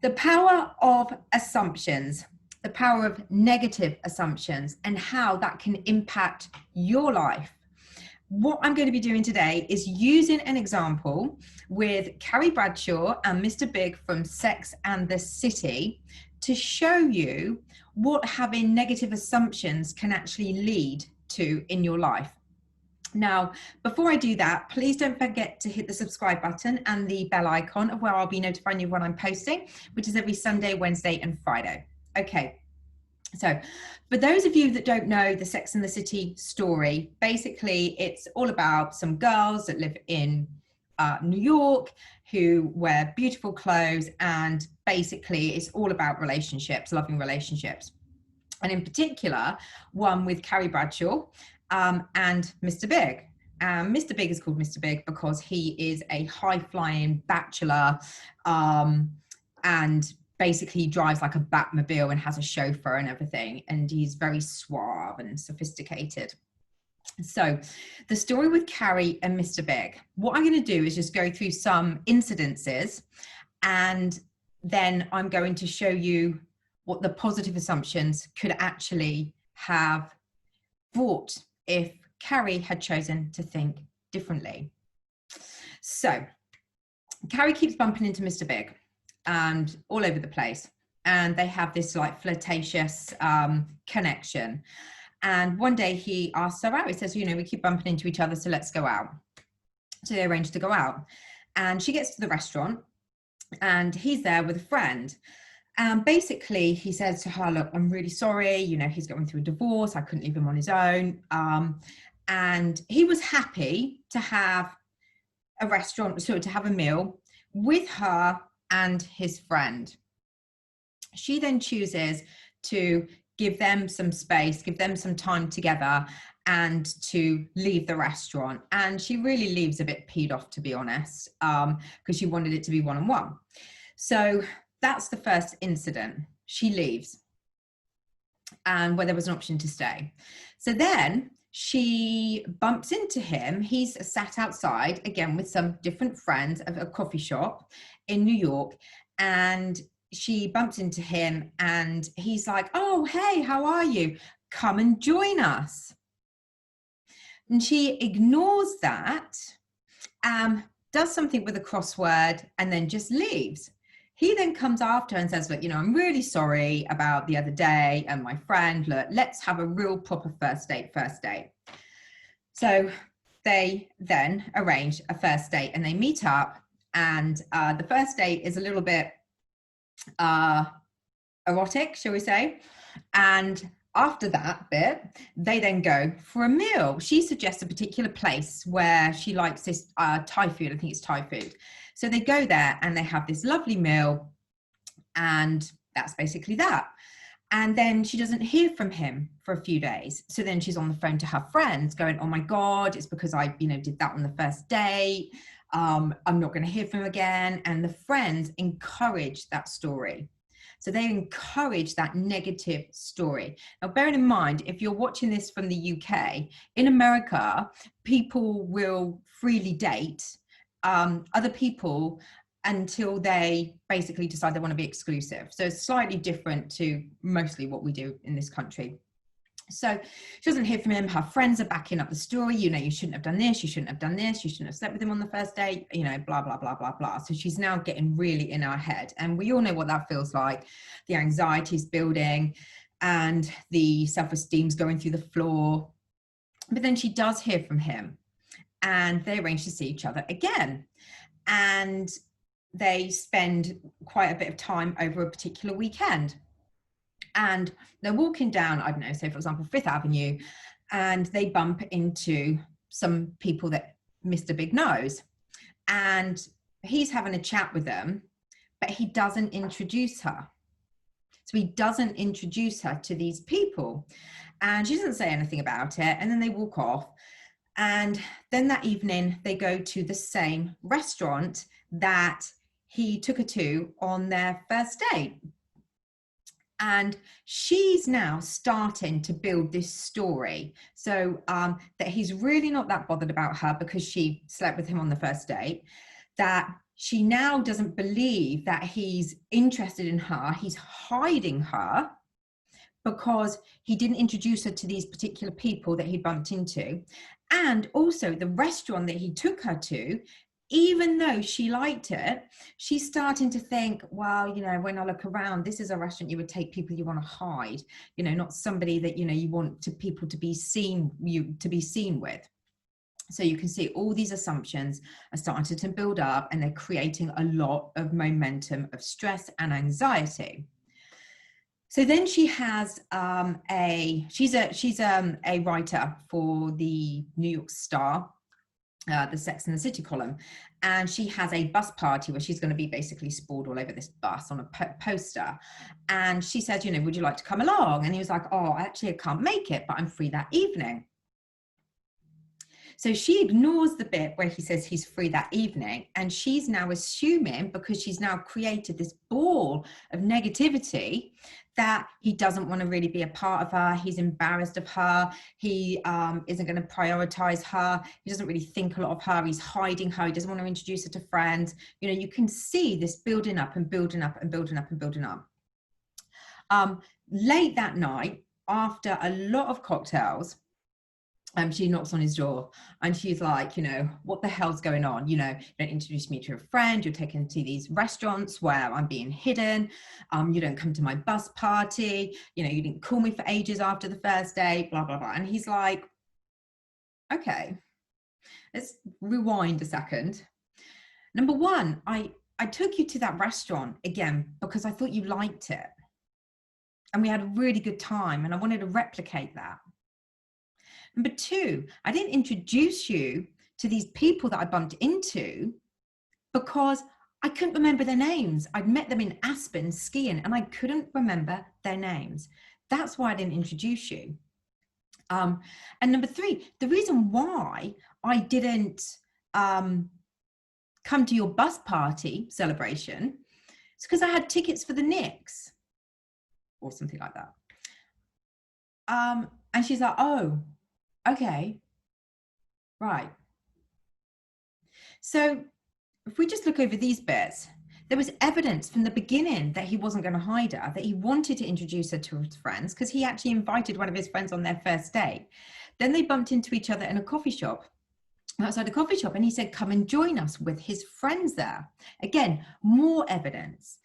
The power of assumptions, the power of negative assumptions, and how that can impact your life. What I'm going to be doing today is using an example with Carrie Bradshaw and Mr. Big from Sex and the City to show you what having negative assumptions can actually lead to in your life. Now, before I do that, please don't forget to hit the subscribe button and the bell icon of where I'll be notifying you when I'm posting, which is every Sunday, Wednesday, and Friday. Okay. So for those of you that don't know the Sex and the City story, basically it's all about some girls that live in New York who wear beautiful clothes, and basically it's all about relationships, loving relationships. And in particular, one with Carrie Bradshaw and Mr. Big. Mr. Big is called Mr. Big because he is a high-flying bachelor and basically drives like a Batmobile and has a chauffeur and everything, and he's very suave and sophisticated. So the story with Carrie and Mr. Big, what I'm going to do is just go through some incidences, and then I'm going to show you what the positive assumptions could actually have brought if Carrie had chosen to think differently. So Carrie keeps bumping into Mr. Big and all over the place, and they have this like flirtatious connection. And one day he asks her out. He says, you know, we keep bumping into each other, so let's go out. So they arrange to go out, and she gets to the restaurant and he's there with a friend. Basically he says to her, look, I'm really sorry, you know, he's going through a divorce, I couldn't leave him on his own. And he was happy to have a restaurant, so to have a meal with her and his friend. She then chooses to give them some space, give them some time together, and to leave the restaurant. And she really leaves a bit peed off, to be honest, because she wanted it to be one-on-one. So that's the first incident. She leaves, and where there was an option to stay. So then she bumps into him. He's sat outside again with some different friends of a coffee shop in New York, and she bumps into him and he's like, oh, hey, how are you? Come and join us. And she ignores that, does something with a crossword, and then just leaves. He then comes after and says, look, you know, I'm really sorry about the other day and my friend, look, let's have a real proper first date. So they then arrange a first date and they meet up, and the first date is a little bit erotic, shall we say. And after that bit, they then go for a meal. She suggests a particular place where she likes this Thai food. I think it's Thai food. So they go there and they have this lovely meal, and that's basically that. And then she doesn't hear from him for a few days. So then she's on the phone to her friends going, oh my God, it's because I, you know, did that on the first date. I'm not going to hear from him again. And the friends encourage that story. So they encourage that negative story. Now, bearing in mind, if you're watching this from the UK, in America, people will freely date other people until they basically decide they want to be exclusive. So it's slightly different to mostly what we do in this country. So she doesn't hear from him. Her friends are backing up the story. You know, you shouldn't have done this. You shouldn't have done this. You shouldn't have slept with him on the first date, you know, blah, blah, blah, blah, blah. So she's now getting really in her head. And we all know what that feels like. The anxiety is building and the self-esteem's going through the floor. But then she does hear from him, and they arrange to see each other again. And they spend quite a bit of time over a particular weekend. And they're walking down, I don't know, say for example, Fifth Avenue, and they bump into some people that Mr. Big knows. And he's having a chat with them, but he doesn't introduce her. So he doesn't introduce her to these people. And she doesn't say anything about it. And then they walk off. And then that evening, they go to the same restaurant that he took her to on their first date. And she's now starting to build this story. So that he's really not that bothered about her because she slept with him on the first date, that she now doesn't believe that he's interested in her. He's hiding her because he didn't introduce her to these particular people that he bumped into. And also the restaurant that he took her to, even though she liked it, she's starting to think, well, you know, when I look around, this is a restaurant you would take people you want to hide, you know, not somebody that, you know, you want to people to be seen, with. So you can see all these assumptions are starting to build up, and they're creating a lot of momentum of stress and anxiety. So then she has she's a writer for the New York Star, the Sex and the City column, and she has a bus party where she's going to be basically sprawled all over this bus on a poster. And she says, you know, would you like to come along? And he was like, oh, actually I can't make it, but I'm free that evening. So she ignores the bit where he says he's free that evening, and she's now assuming, because she's now created this ball of negativity, that he doesn't want to really be a part of her. He's embarrassed of her. He isn't going to prioritize her. He doesn't really think a lot of her. He's hiding her. He doesn't want to introduce her to friends. You know, you can see this building up and building up and building up and building up. Late that night, after a lot of cocktails, she knocks on his door, and she's like, you know, what the hell's going on? You know, you don't introduce me to a friend. You're taken to these restaurants where I'm being hidden. You don't come to my bus party. You know, you didn't call me for ages after the first day, blah, blah, blah. And he's like, okay, let's rewind a second. Number one, I took you to that restaurant again because I thought you liked it. And we had a really good time, and I wanted to replicate that. Number two, I didn't introduce you to these people that I bumped into because I couldn't remember their names. I'd met them in Aspen skiing, and I couldn't remember their names. That's why I didn't introduce you. And number three, the reason why I didn't come to your bus party celebration is because I had tickets for the Knicks or something like that. And she's like, oh, okay, right. So if we just look over these bits, there was evidence from the beginning that he wasn't going to hide her, that he wanted to introduce her to his friends, because he actually invited one of his friends on their first date. Then they bumped into each other in a coffee shop, outside a coffee shop, and he said, come and join us with his friends there. Again, more evidence.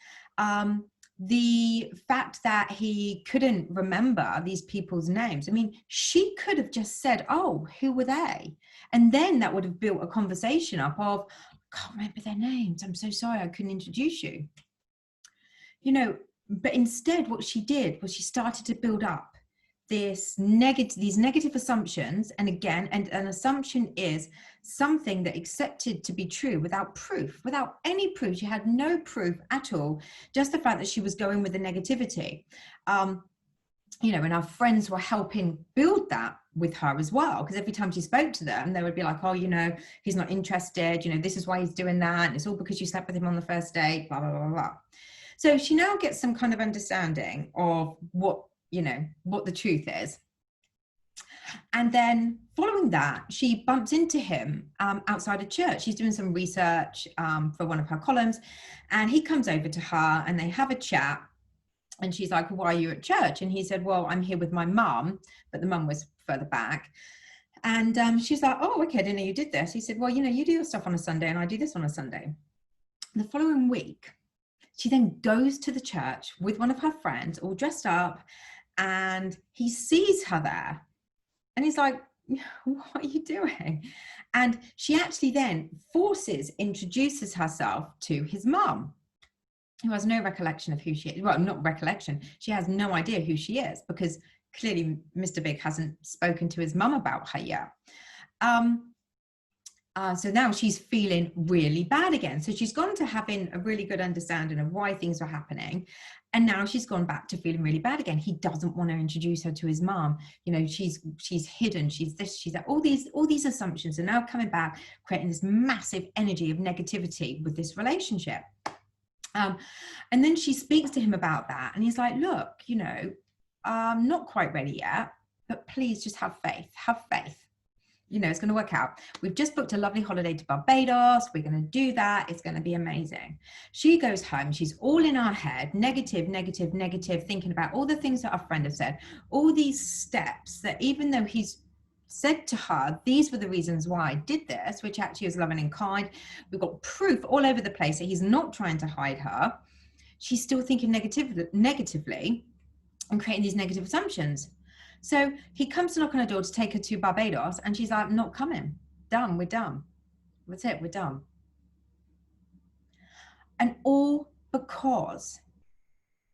The fact that he couldn't remember these people's names. I mean, she could have just said, oh, who were they? And then that would have built a conversation up of, I can't remember their names. I'm so sorry, I couldn't introduce you. You know, but instead what she did was she started to build up these negative assumptions. And again, and an assumption is something that accepted to be true without proof, without any proof. She had no proof at all, just the fact that she was going with the negativity. You know, and our friends were helping build that with her as well, because every time she spoke to them, they would be like, oh, you know, he's not interested, you know, this is why he's doing that, and it's all because you slept with him on the first date, blah, blah, blah, blah. So she now gets some kind of understanding of what, you know, what the truth is. And then following that, she bumps into him outside a church. She's doing some research for one of her columns, and he comes over to her and they have a chat. And she's like, why are you at church? And he said, well, I'm here with my mum, but the mum was further back. And she's like, oh, okay, I didn't know you did this. He said, well, you know, you do your stuff on a Sunday and I do this on a Sunday. The following week, she then goes to the church with one of her friends, all dressed up, and he sees her there. And he's like, what are you doing? And she actually then introduces herself to his mum, who has no recollection of who she is. Well, not recollection. She has no idea who she is, because clearly Mr. Big hasn't spoken to his mum about her yet. So now she's feeling really bad again. So she's gone to having a really good understanding of why things were happening. And now she's gone back to feeling really bad again. He doesn't want to introduce her to his mom. You know, she's hidden, she's this, she's that. All these assumptions are now coming back, creating this massive energy of negativity with this relationship. And then she speaks to him about that. And he's like, look, you know, I'm not quite ready yet, but please just have faith, you know, it's going to work out. We've just booked a lovely holiday to Barbados. We're going to do that. It's going to be amazing. She goes home. She's all in her head, negative, negative, negative, thinking about all the things that our friend has said, all these steps that even though he's said to her, these were the reasons why I did this, which actually is loving and kind. We've got proof all over the place that he's not trying to hide her. She's still thinking negatively and creating these negative assumptions. So he comes to knock on her door to take her to Barbados, and she's like, not coming. Done. We're done. That's it. We're done. And all because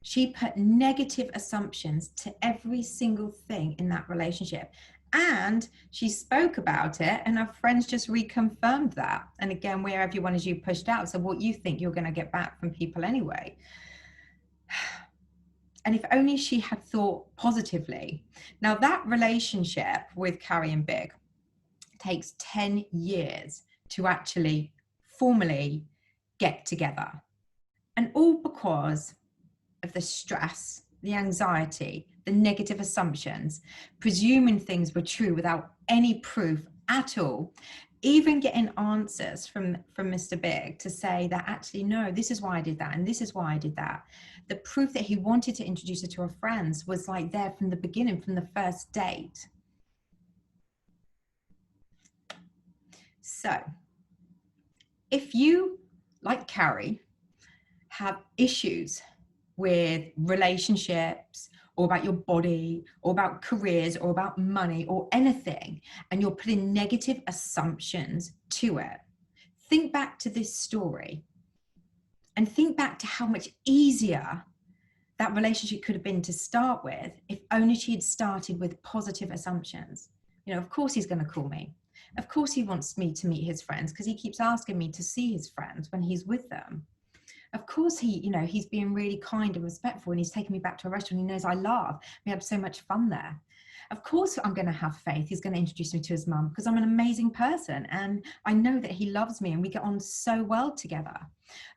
she put negative assumptions to every single thing in that relationship. And she spoke about it, and her friends just reconfirmed that. And again, where everyone is you pushed out. So what you think you're going to get back from people anyway. And if only she had thought positively. Now that relationship with Carrie and Big takes 10 years to actually formally get together. And all because of the stress, the anxiety, the negative assumptions, presuming things were true without any proof at all, even getting answers from Mr. Big to say that actually, no, this is why I did that. And this is why I did that. The proof that he wanted to introduce her to her friends was like there from the beginning, from the first date. So if you, like Carrie, have issues with relationships or about your body or about careers or about money or anything, and you're putting negative assumptions to it, think back to this story and think back to how much easier that relationship could have been to start with if only she had started with positive assumptions. You know, of course he's going to call me. Of course he wants me to meet his friends because he keeps asking me to see his friends when he's with them. Of course he, you know, he's being really kind and respectful, and he's taking me back to a restaurant he knows I love. We have so much fun there. Of course I'm going to have faith. He's going to introduce me to his mum because I'm an amazing person and I know that he loves me and we get on so well together.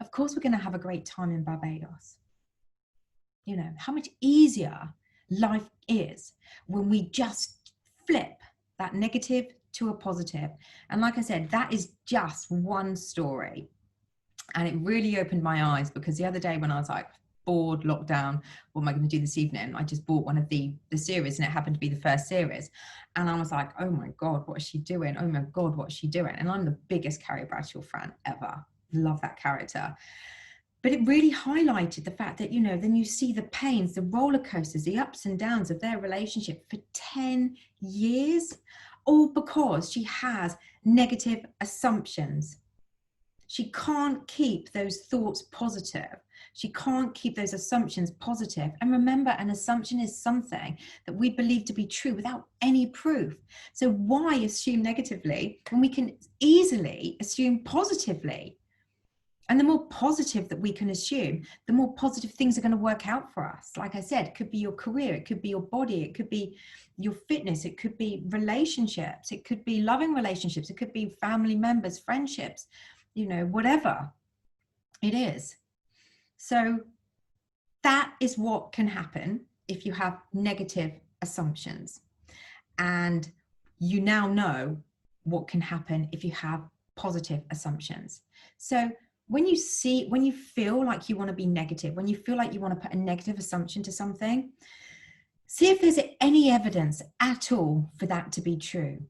Of course we're going to have a great time in Barbados. You know, how much easier life is when we just flip that negative to a positive. And like I said, that is just one story. And it really opened my eyes because the other day when I was like bored, locked down, what am I going to do this evening? I just bought one of the series, and it happened to be the first series. And I was like, oh my God, what is she doing? Oh my God, what is she doing? And I'm the biggest Carrie Bradshaw fan ever. Love that character. But it really highlighted the fact that, you know, then you see the pains, the roller coasters, the ups and downs of their relationship for 10 years, all because she has negative assumptions. She can't keep those thoughts positive. She can't keep those assumptions positive. And remember, an assumption is something that we believe to be true without any proof. So why assume negatively when we can easily assume positively? And the more positive that we can assume, the more positive things are going to work out for us. Like I said, it could be your career, it could be your body, it could be your fitness, it could be relationships, it could be loving relationships, it could be family members, friendships, you know, whatever it is. So that is what can happen if you have negative assumptions. And you now know what can happen if you have positive assumptions. So when you feel like you want to be negative, when you feel like you want to put a negative assumption to something, see if there's any evidence at all for that to be true.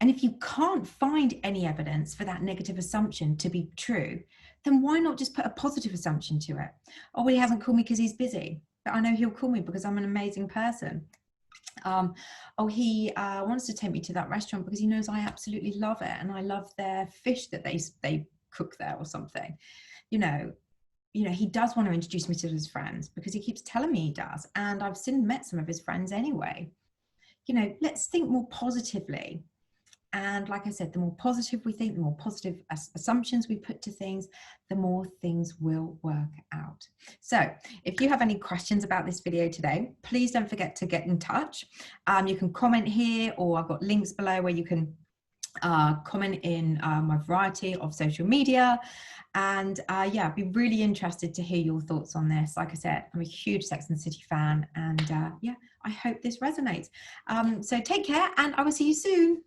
And if you can't find any evidence for that negative assumption to be true, then why not just put a positive assumption to it? Oh, well, he hasn't called me because he's busy, but I know he'll call me because I'm an amazing person. Oh, he wants to take me to that restaurant because he knows I absolutely love it and I love their fish that they cook there or something. You know, he does want to introduce me to his friends because he keeps telling me he does. And I've met some of his friends anyway. You know, let's think more positively. And like I said, the more positive we think, the more positive assumptions we put to things, the more things will work out. So if you have any questions about this video today, please don't forget to get in touch. You can comment here, or I've got links below where you can comment in my variety of social media. And yeah, I'd be really interested to hear your thoughts on this. Like I said, I'm a huge Sex and the City fan, and yeah, I hope this resonates. So take care, and I will see you soon.